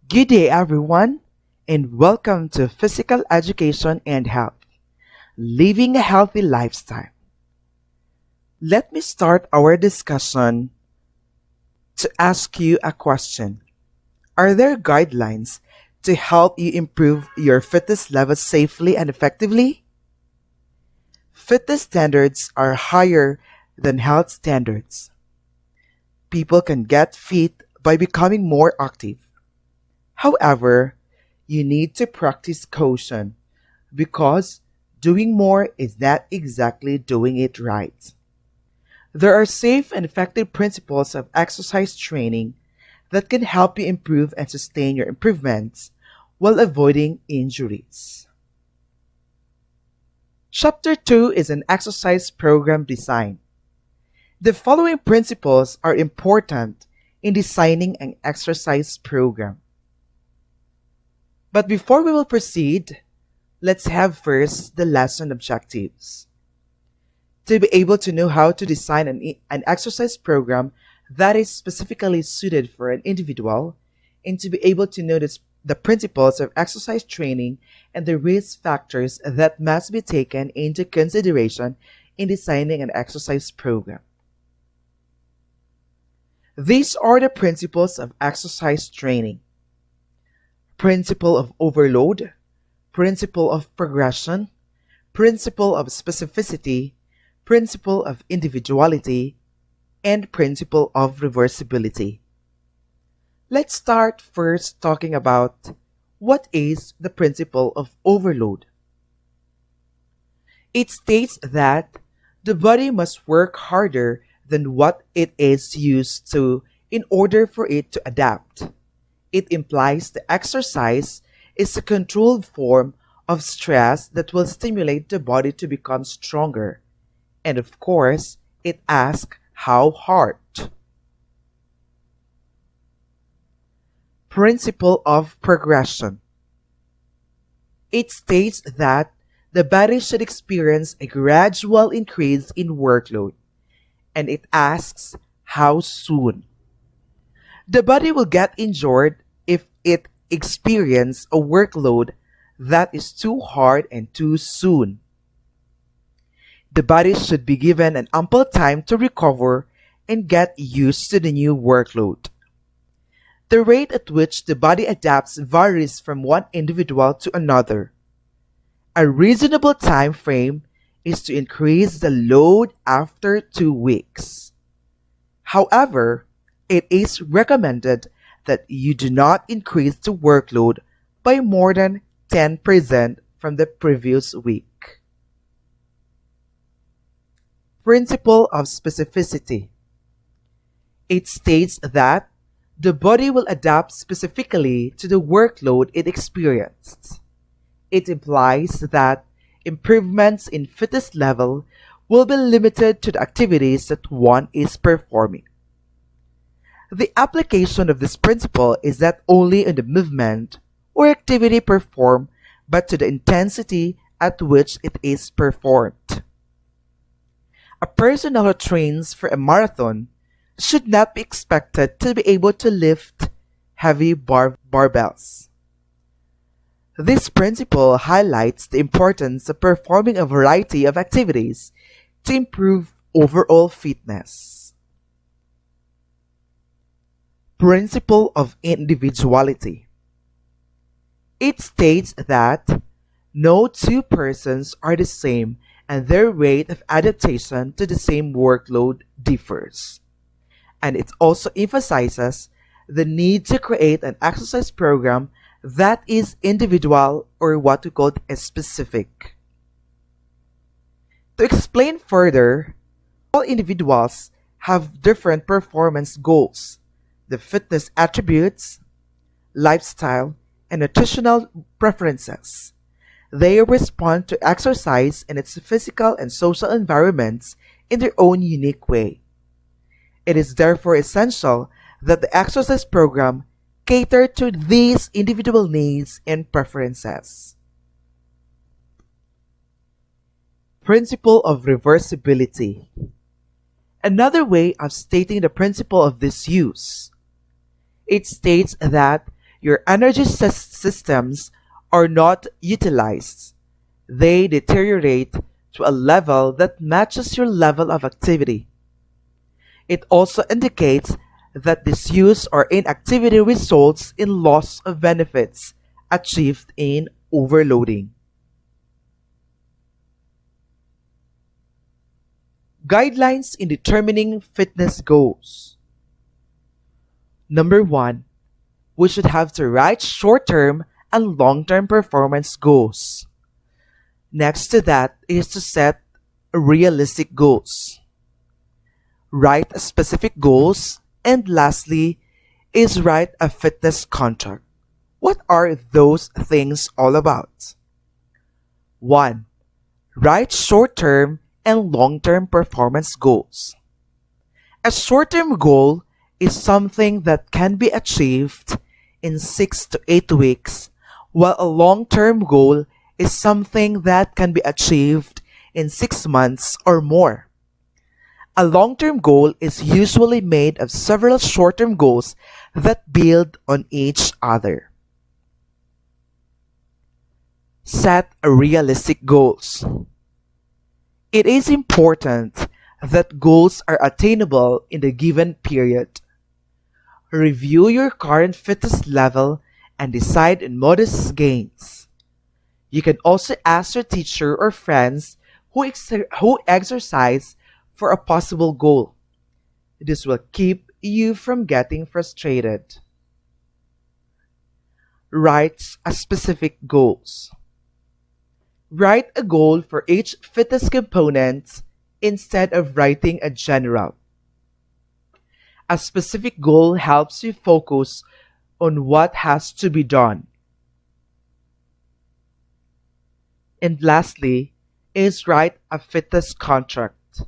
Good day, everyone, and welcome to Physical Education and Health, Living a Healthy Lifestyle. Let me start our discussion to ask you a question. Are there guidelines to help you improve your fitness levels safely and effectively? Fitness standards are higher than health standards. People can get fit by becoming more active. However, you need to practice caution because doing more is not exactly doing it right. There are safe and effective principles of exercise training that can help you improve and sustain your improvements while avoiding injuries. Chapter 2 is an exercise program design. The following principles are important in designing an exercise program. But before we will proceed, let's have first the lesson objectives. To be able to know how to design an exercise program that is specifically suited for an individual, and to be able to notice the principles of exercise training and the risk factors that must be taken into consideration in designing an exercise program. These are the principles of exercise training. Principle of overload, principle of progression, principle of specificity, principle of individuality, and principle of reversibility. Let's start first talking about what is the principle of overload. It states that the body must work harder than what it is used to in order for it to adapt. It implies the exercise is a controlled form of stress that will stimulate the body to become stronger. And of course, it asks how hard. Principle of progression. It states that the body should experience a gradual increase in workload, and it asks how soon. The body will get injured if it experiences a workload that is too hard and too soon. The body should be given an ample time to recover and get used to the new workload. The rate at which the body adapts varies from one individual to another. A reasonable time frame is to increase the load after 2 weeks. However, it is recommended that you do not increase the workload by more than 10% from the previous week. Principle of specificity. It states that the body will adapt specifically to the workload it experienced. It implies that improvements in fitness level will be limited to the activities that one is performing. The application of this principle is not only on the movement or activity performed, but to the intensity at which it is performed. A person who trains for a marathon should not be expected to be able to lift heavy barbells. This principle highlights the importance of performing a variety of activities to improve overall fitness. Principle of individuality. It states that no two persons are the same and their rate of adaptation to the same workload differs. And it also emphasizes the need to create an exercise program that is individual, or what we call specific. To explain further, all individuals have different performance goals, the fitness attributes, lifestyle, and nutritional preferences. They respond to exercise and its physical and social environments in their own unique way. It is therefore essential that the exercise program cater to these individual needs and preferences. Principle of reversibility. Another way of stating the principle of disuse. It states that your energy systems are not utilized. They deteriorate to a level that matches your level of activity. It also indicates that disuse or inactivity results in loss of benefits achieved in overloading. Guidelines in determining fitness goals. Number one, we should have the right short-term and long-term performance goals. Next to that is to set realistic goals. Write specific goals, and lastly is write a fitness contract. What are those things all about? 1. Write short-term and long-term performance goals. A short-term goal is something that can be achieved in 6 to 8 weeks, while a long-term goal is something that can be achieved in 6 months or more. A long-term goal is usually made of several short-term goals that build on each other. Set realistic goals. It is important that goals are attainable in the given period. Review your current fitness level and decide on modest gains. You can also ask your teacher or friends who exercise for a possible goal. This will keep you from getting frustrated. Write a specific goals. Write a goal for each fitness component instead of writing a general. A specific goal helps you focus on what has to be done. And lastly is write a fitness contract.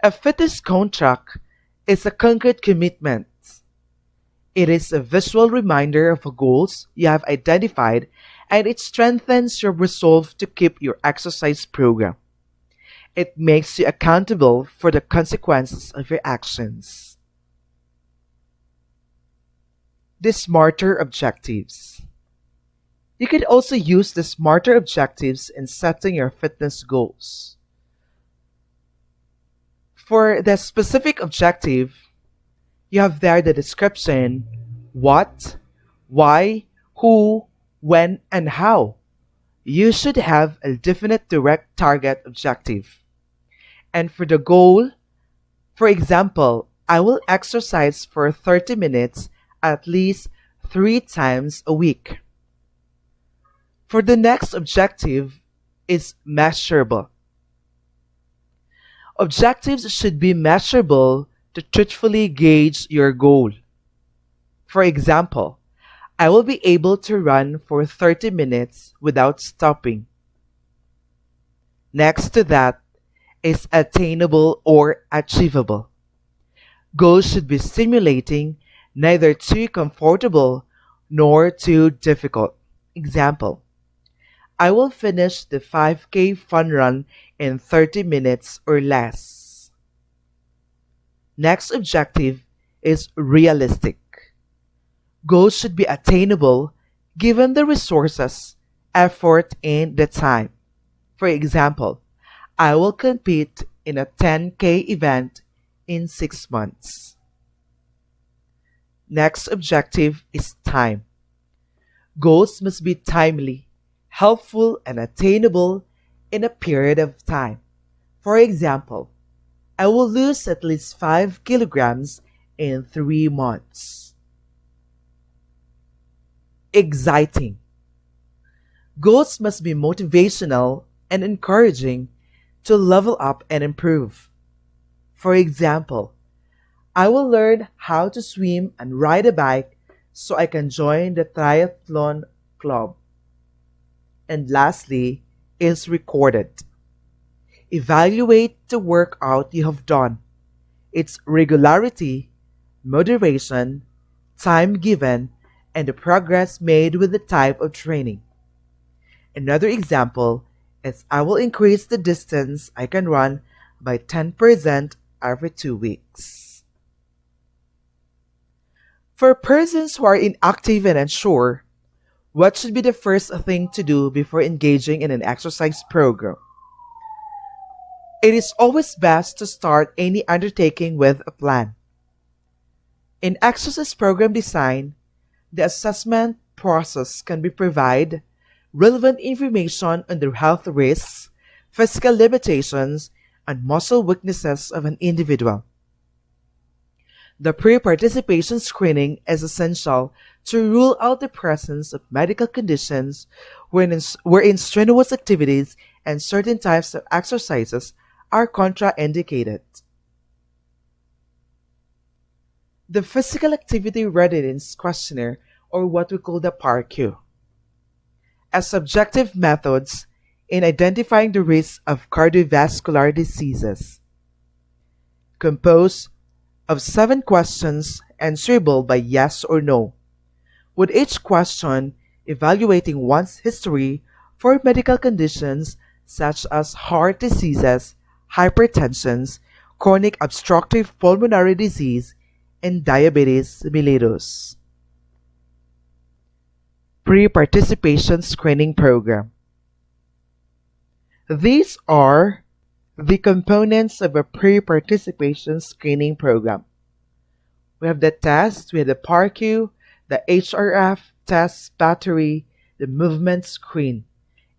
A fitness contract is a concrete commitment. It is a visual reminder of the goals you have identified, and it strengthens your resolve to keep your exercise program. It makes you accountable for the consequences of your actions. The smarter objectives. You could also use the smarter objectives in setting your fitness goals. For the specific objective, you have there the description, what, why, who, when, and how. You should have a definite direct target objective. And for the goal, for example, I will exercise for 30 minutes at least 3 times a week. For the next objective is measurable. Objectives should be measurable to truthfully gauge your goal. For example, I will be able to run for 30 minutes without stopping. Next to that is attainable or achievable. Goals should be stimulating, neither too comfortable nor too difficult. Example, I will finish the 5K fun run in 30 minutes or less. Next objective is realistic. Goals should be attainable given the resources, effort, and the time. For example, I will compete in a 10K event in 6 months. Next objective is time. Goals must be timely, helpful, and attainable in a period of time. For example, I will lose at least 5 kilograms in 3 months. Exciting. Goals must be motivational and encouraging to level up and improve. For example, I will learn how to swim and ride a bike so I can join the triathlon club. And lastly is recorded. Evaluate the workout you have done, its regularity, moderation, time given, and the progress made with the type of training. Another example is I will increase the distance I can run by 10% every 2 weeks. For persons who are inactive and unsure, what should be the first thing to do before engaging in an exercise program? It is always best to start any undertaking with a plan. In exercise program design, the assessment process can be provide relevant information on the health risks, physical limitations, and muscle weaknesses of an individual. The pre-participation screening is essential to rule out the presence of medical conditions wherein strenuous activities and certain types of exercises are contraindicated. The Physical Activity Readiness Questionnaire, or what we call the PARQ, as subjective methods in identifying the risk of cardiovascular diseases, composed of 7 questions answerable by yes or no, with each question evaluating one's history for medical conditions such as heart diseases, hypertension, chronic obstructive pulmonary disease, and diabetes mellitus. Pre-participation screening program. These are the components of a pre-participation screening program. We have the test, we have the PARQ, the HRF test battery, the movement screen.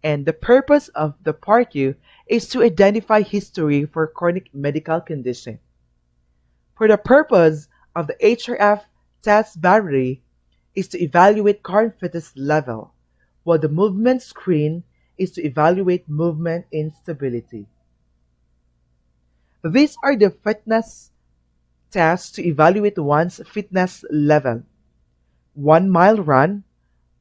And the purpose of the PARQ is to identify history for chronic medical condition. For the purpose of the HRF test battery is to evaluate current fitness level, while the movement screen is to evaluate movement instability. These are the fitness tests to evaluate one's fitness level: 1 mile run,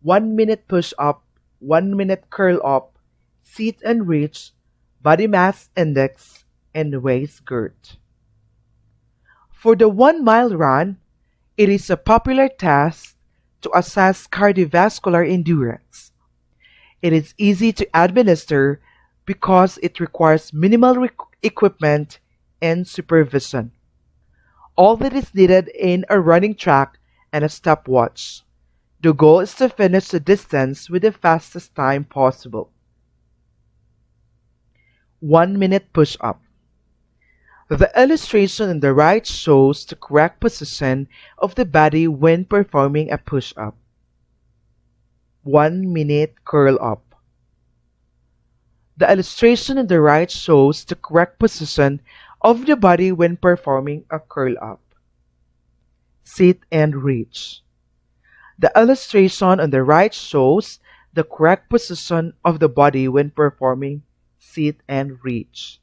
1 minute push-up, 1 minute curl-up, sit and reach, body mass index, and waist girth. For the 1 mile run, it is a popular test to assess cardiovascular endurance. It is easy to administer because it requires minimal equipment and supervision. All that is needed in a running track and a stopwatch. The goal is to finish the distance with the fastest time possible. 1 minute push-up. The illustration on the right shows the correct position of the body when performing a push-up. 1 minute curl-up. The illustration on the right shows the correct position of the body when performing a curl-up. Sit and reach. The illustration on the right shows the correct position of the body when performing sit and reach.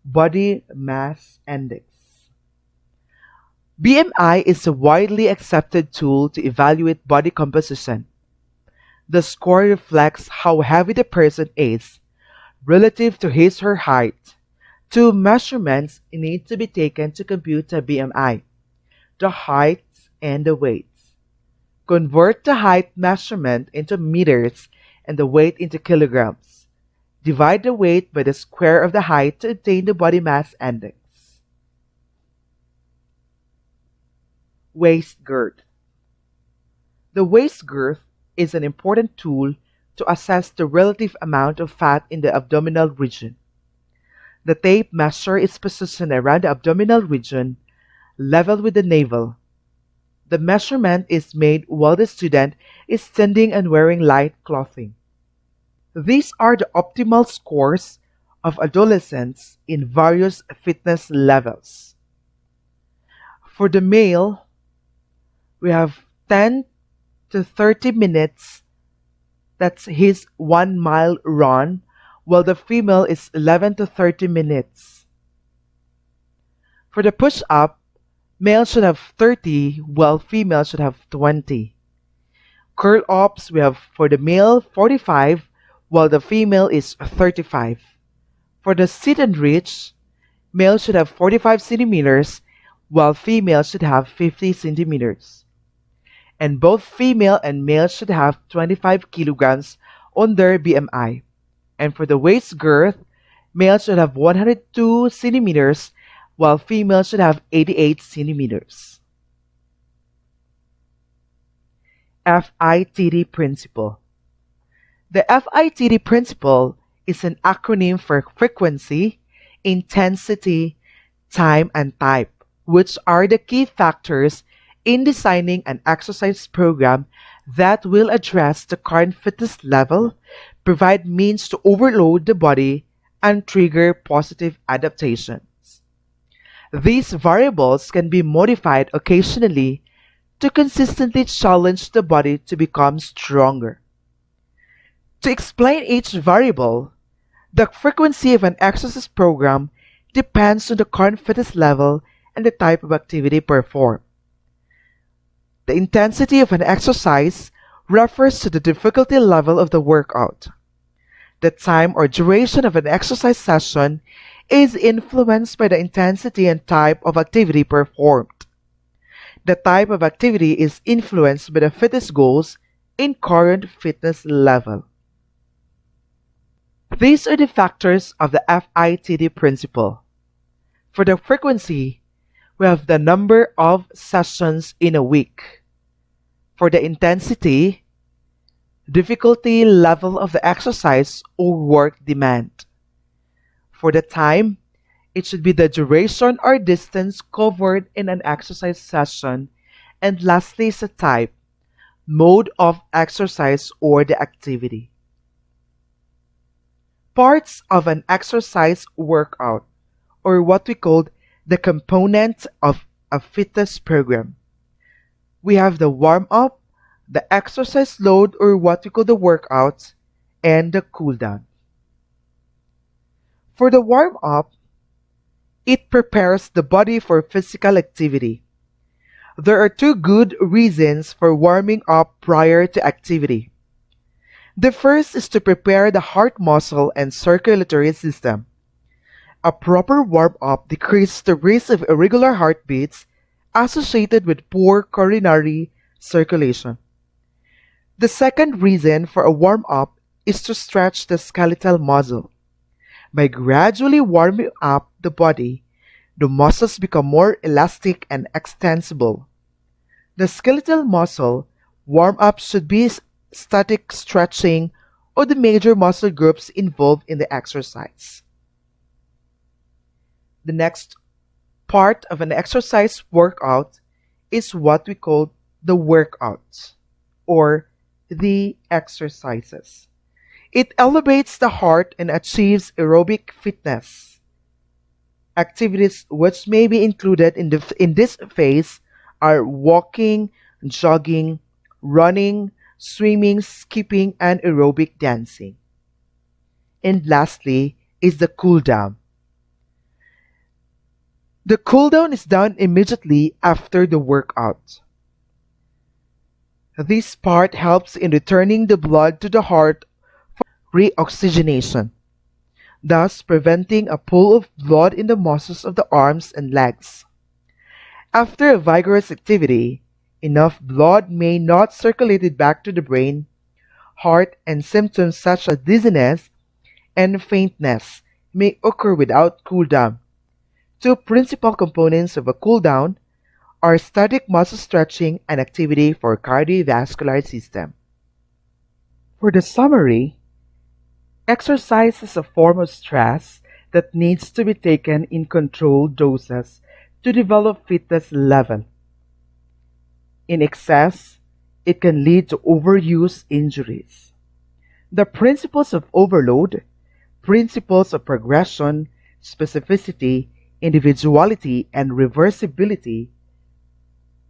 Body mass index. BMI is a widely accepted tool to evaluate body composition. The score reflects how heavy the person is relative to his or her height. 2 measurements need to be taken to compute the BMI: the height and the weight. Convert the height measurement into meters and the weight into kilograms. Divide the weight by the square of the height to obtain the body mass index. Waist girth. The waist girth is an important tool to assess the relative amount of fat in the abdominal region. The tape measure is positioned around the abdominal region, level with the navel. The measurement is made while the student is standing and wearing light clothing. These are the optimal scores of adolescents in various fitness levels. For the male, we have 10 to 30 minutes, that's his 1 mile run, while the female is 11 to 30 minutes. For the push-up, male should have 30, while female should have 20. Curl-ups, we have for the male 45, while the female is 35. For the sit and reach, male should have 45 centimeters, while female should have 50 centimeters. And both female and male should have 25 kilograms on their BMI. And for the waist girth, male should have 102 centimeters, while female should have 88 centimeters. FITT Principle. The FITT Principle is an acronym for frequency, intensity, time, and type, which are the key factors in designing an exercise program that will address the current fitness level, provide means to overload the body, and trigger positive adaptations. These variables can be modified occasionally to consistently challenge the body to become stronger. To explain each variable, the frequency of an exercise program depends on the current fitness level and the type of activity performed. The intensity of an exercise refers to the difficulty level of the workout. The time or duration of an exercise session is influenced by the intensity and type of activity performed. The type of activity is influenced by the fitness goals in current fitness level. These are the factors of the FITD principle. For the frequency, we have the number of sessions in a week. For the intensity, difficulty level of the exercise or work demand. For the time, it should be the duration or distance covered in an exercise session. And lastly is the type, mode of exercise or the activity. Parts of an exercise workout, or what we call the component of a fitness program. We have the warm-up, the exercise load, or what we call the workout, and the cool-down. For the warm-up, it prepares the body for physical activity. There are two good reasons for warming up prior to activity. The first is to prepare the heart muscle and circulatory system. A proper warm-up decreases the risk of irregular heartbeats associated with poor coronary circulation. The second reason for a warm-up is to stretch the skeletal muscle. By gradually warming up the body, the muscles become more elastic and extensible. The skeletal muscle warm-up should be static stretching of the major muscle groups involved in the exercise. The next part of an exercise workout is what we call the workout or the exercises. It elevates the heart and achieves aerobic fitness. Activities which may be included in this phase are walking, jogging, running, swimming, skipping, and aerobic dancing. And lastly is the cool down. The cool down is done immediately after the workout. This part helps in returning the blood to the heart for reoxygenation, thus preventing a pool of blood in the muscles of the arms and legs. After a vigorous activity, enough blood may not circulate back to the brain, heart, and symptoms such as dizziness and faintness may occur without cool down. Two principal components of a cool down are static muscle stretching and activity for cardiovascular system. For the summary, exercise is a form of stress that needs to be taken in controlled doses to develop fitness level. In excess, it can lead to overuse injuries. The principles of overload, principles of progression, specificity, individuality, and reversibility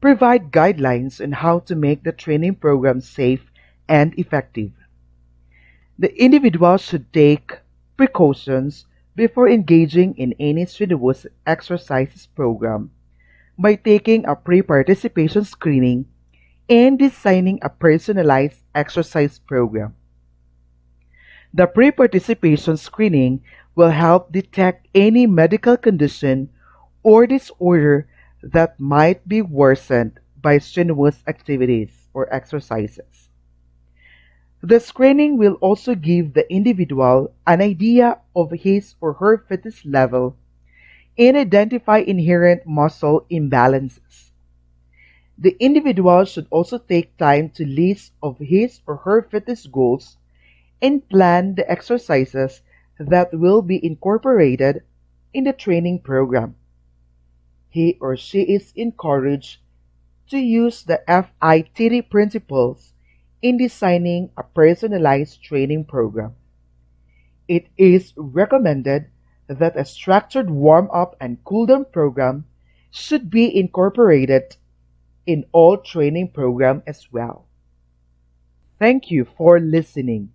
provide guidelines on how to make the training program safe and effective. The individual should take precautions before engaging in any strenuous exercises program by taking a pre-participation screening and designing a personalized exercise program. The pre-participation screening will help detect any medical condition or disorder that might be worsened by strenuous activities or exercises. The screening will also give the individual an idea of his or her fitness level and identify inherent muscle imbalances. The individual should also take time to list of his or her fitness goals and plan the exercises that will be incorporated in the training program. He or she is encouraged to use the FITT principles in designing a personalized training program. It is recommended that a structured warm up and cool down program should be incorporated in all training program as well. Thank you for listening.